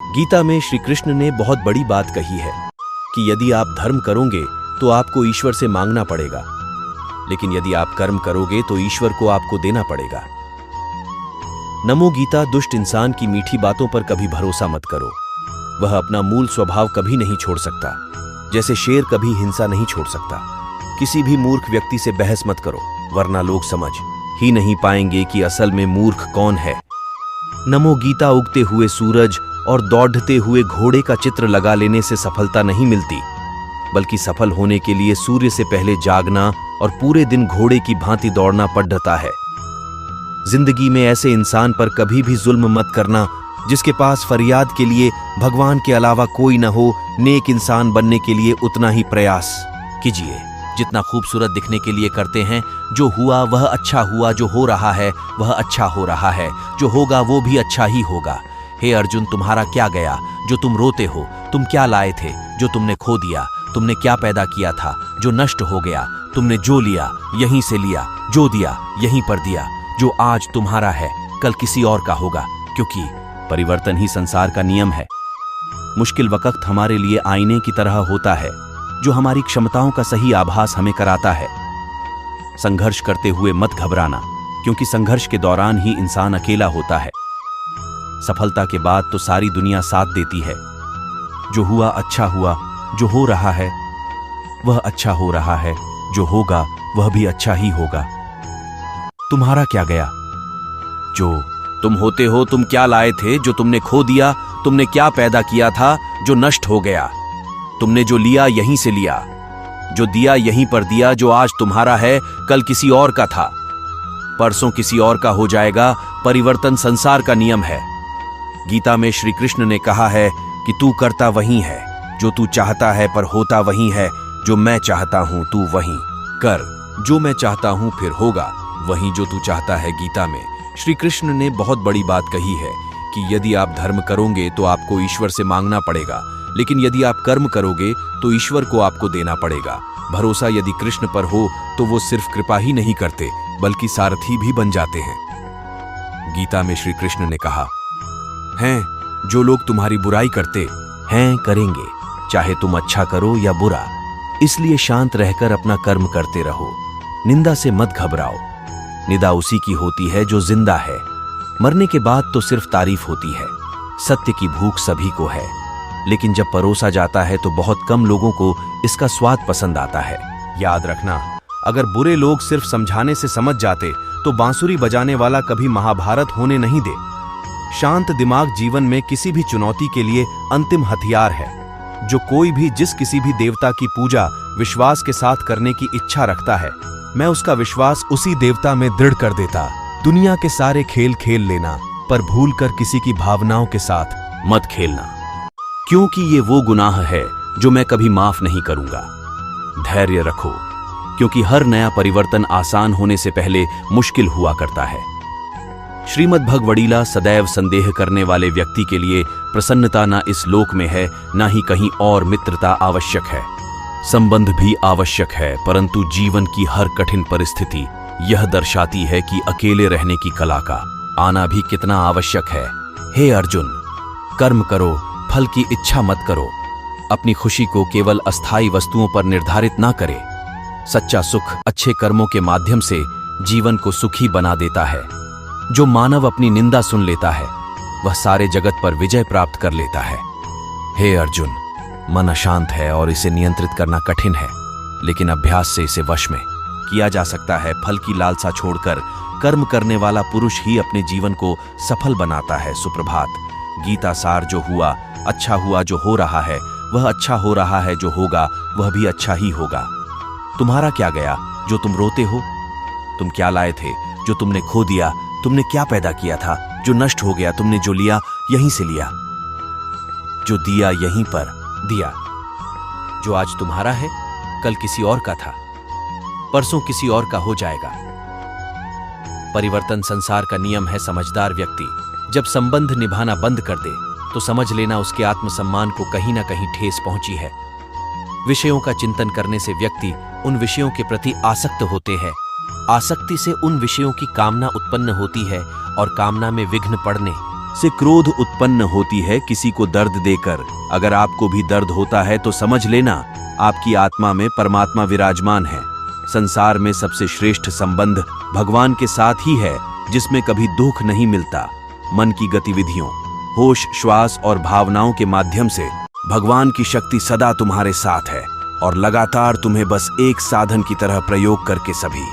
गीता में श्री कृष्ण ने बहुत बड़ी बात कही है कि यदि आप धर्म करोगे तो आपको ईश्वर से मांगना पड़ेगा, लेकिन यदि आप कर्म करोगे तो ईश्वर को आपको देना पड़ेगा। नमो गीता दुष्ट इंसान की मीठी बातों पर कभी भरोसा मत करो। वह अपना मूल स्वभाव कभी नहीं छोड़ सकता, जैसे शेर कभी हिंसा नहीं छोड़ सकता। किसी भी मूर्ख व्यक्ति से बहस मत करो, वरना लोग समझ ही नहीं पाएंगे कि असल में मूर्ख कौन है। नमो गीता उगते हुए सूरज और दौड़ते हुए घोड़े का चित्र लगा लेने से सफलता नहीं मिलती, बल्कि सफल होने के लिए सूर्य से पहले जागना और पूरे दिन घोड़े की भांति दौड़ना पड़ता है। जिंदगी में ऐसे इंसान पर कभी भी जुल्म मत करना जिसके पास फरियाद के लिए भगवान के अलावा कोई न हो। नेक इंसान बनने के लिए उतना ही प्रयास कीजिए जितना खूबसूरत दिखने के लिए करते हैं। जो हुआ वह अच्छा हुआ, जो हो रहा है वह अच्छा हो रहा है, जो होगा वो भी अच्छा ही होगा। हे अर्जुन, तुम्हारा क्या गया जो तुम रोते हो? तुम क्या लाए थे जो तुमने खो दिया? तुमने क्या पैदा किया था जो नष्ट हो गया? तुमने जो लिया यहीं से लिया, जो दिया यहीं पर दिया। जो आज तुम्हारा है कल किसी और का होगा, क्योंकि परिवर्तन ही संसार का नियम है। मुश्किल वक्त हमारे लिए आईने की तरह होता है जो हमारी क्षमताओं का सही आभास हमें कराता है। संघर्ष करते हुए मत घबराना, क्योंकि संघर्ष के दौरान ही इंसान अकेला होता है। सफलता के बाद तो सारी दुनिया साथ देती है। जो हुआ अच्छा हुआ, जो हो रहा है वह अच्छा हो रहा है, जो होगा वह भी अच्छा ही होगा। तुम्हारा क्या गया जो तुम होते हो? तुम क्या लाए थे जो तुमने खो दिया? तुमने क्या पैदा किया था जो नष्ट हो गया? तुमने जो लिया यहीं से लिया, जो दिया यहीं पर दिया। जो आज तुम्हारा है कल किसी और का था, परसों किसी और का हो जाएगा। परिवर्तन संसार का नियम है। गीता में श्री कृष्ण ने कहा है कि तू करता वही है जो तू चाहता है, पर होता वही है जो मैं चाहता हूं तू वही कर। जो मैं चाहता हूं फिर होगा वही जो तू चाहता है। गीता में श्री कृष्ण ने बहुत बड़ी बात कही है कि यदि आप धर्म करोगे तो आपको ईश्वर से मांगना पड़ेगा, लेकिन यदि आप कर्म करोगे तो ईश्वर को आपको देना पड़ेगा। भरोसा यदि कृष्ण पर हो तो वो सिर्फ कृपा ही नहीं करते बल्कि सारथी भी बन जाते हैं। गीता में श्री कृष्ण ने कहा है, जो लोग तुम्हारी बुराई करते हैं करेंगे, चाहे तुम अच्छा करो या बुरा। इसलिए शांत रहकर अपना कर्म करते रहो। निंदा से मत घबराओ। निंदा उसी की होती है जो जिंदा है। मरने के बाद तो सिर्फ तारीफ होती है। सत्य की भूख सभी को है, लेकिन जब परोसा जाता है तो बहुत कम लोगों को इसका स्वाद पसंद आता है। याद रखना, अगर बुरे लोग सिर्फ समझाने से समझ जाते तो बांसुरी बजाने वाला कभी महाभारत होने नहीं दे। शांत दिमाग जीवन में किसी भी चुनौती के लिए अंतिम हथियार है। जो कोई भी जिस किसी भी देवता की पूजा विश्वास के साथ करने की इच्छा रखता है, मैं उसका विश्वास उसी देवता में दृढ़ कर देता। दुनिया के सारे खेल खेल लेना, पर भूल कर किसी की भावनाओं के साथ मत खेलना, क्योंकि ये वो गुनाह है जो मैं कभी माफ नहीं करूंगा। धैर्य रखो, क्योंकि हर नया परिवर्तन आसान होने से पहले मुश्किल हुआ करता है। श्रीमद् भगवड़ीला सदैव संदेह करने वाले व्यक्ति के लिए प्रसन्नता ना इस लोक में है, ना ही कहीं और मित्रता आवश्यक है। संबंध भी आवश्यक है, परंतु जीवन की हर कठिन परिस्थिति यह दर्शाती है कि अकेले रहने की कला का आना भी कितना आवश्यक है। हे अर्जुन, कर्म करो, फल की इच्छा मत करो। अपनी खुशी को केवल अस्थायी वस्तुओं पर निर्धारित ना करे। सच्चा सुख अच्छे कर्मों के माध्यम से जीवन को सुखी बना देता है। जो मानव अपनी निंदा सुन लेता है वह सारे जगत पर विजय प्राप्त कर लेता है। हे अर्जुन, मन अशांत है और इसे नियंत्रित करना कठिन है, लेकिन अभ्यास से इसे वश में किया जा सकता है। फल की लालसा छोड़कर कर्म करने वाला पुरुष ही अपने जीवन को सफल बनाता है। सुप्रभात। गीता सार, जो हुआ अच्छा हुआ, जो हो रहा है वह अच्छा हो रहा है, जो होगा वह भी अच्छा ही होगा। तुम्हारा क्या गया जो तुम रोते हो? तुम क्या लाए थे जो तुमने खो दिया? तुमने क्या पैदा किया था जो नष्ट हो गया? तुमने जो लिया यहीं से लिया, जो दिया यहीं पर दिया। जो आज तुम्हारा है कल किसी और का था, परसों किसी और का हो जाएगा। परिवर्तन संसार का नियम है। समझदार व्यक्ति जब संबंध निभाना बंद कर दे तो समझ लेना उसके आत्मसम्मान को कहीं ना कहीं ठेस पहुंची है। विषयों का चिंतन करने से व्यक्ति उन विषयों के प्रति आसक्त होते हैं। आसक्ति से उन विषयों की कामना उत्पन्न होती है और कामना में विघ्न पड़ने से क्रोध उत्पन्न होती है किसी को दर्द देकर। अगर आपको भी दर्द होता है तो समझ लेना आपकी आत्मा में परमात्मा विराजमान है। संसार में सबसे श्रेष्ठ संबंध भगवान के साथ ही है, जिसमें कभी दुख नहीं मिलता। मन की गतिविधियों, होश, श्वास और भावनाओं के माध्यम से भगवान की शक्ति सदा तुम्हारे साथ है और लगातार तुम्हें बस एक साधन की तरह प्रयोग करके सभी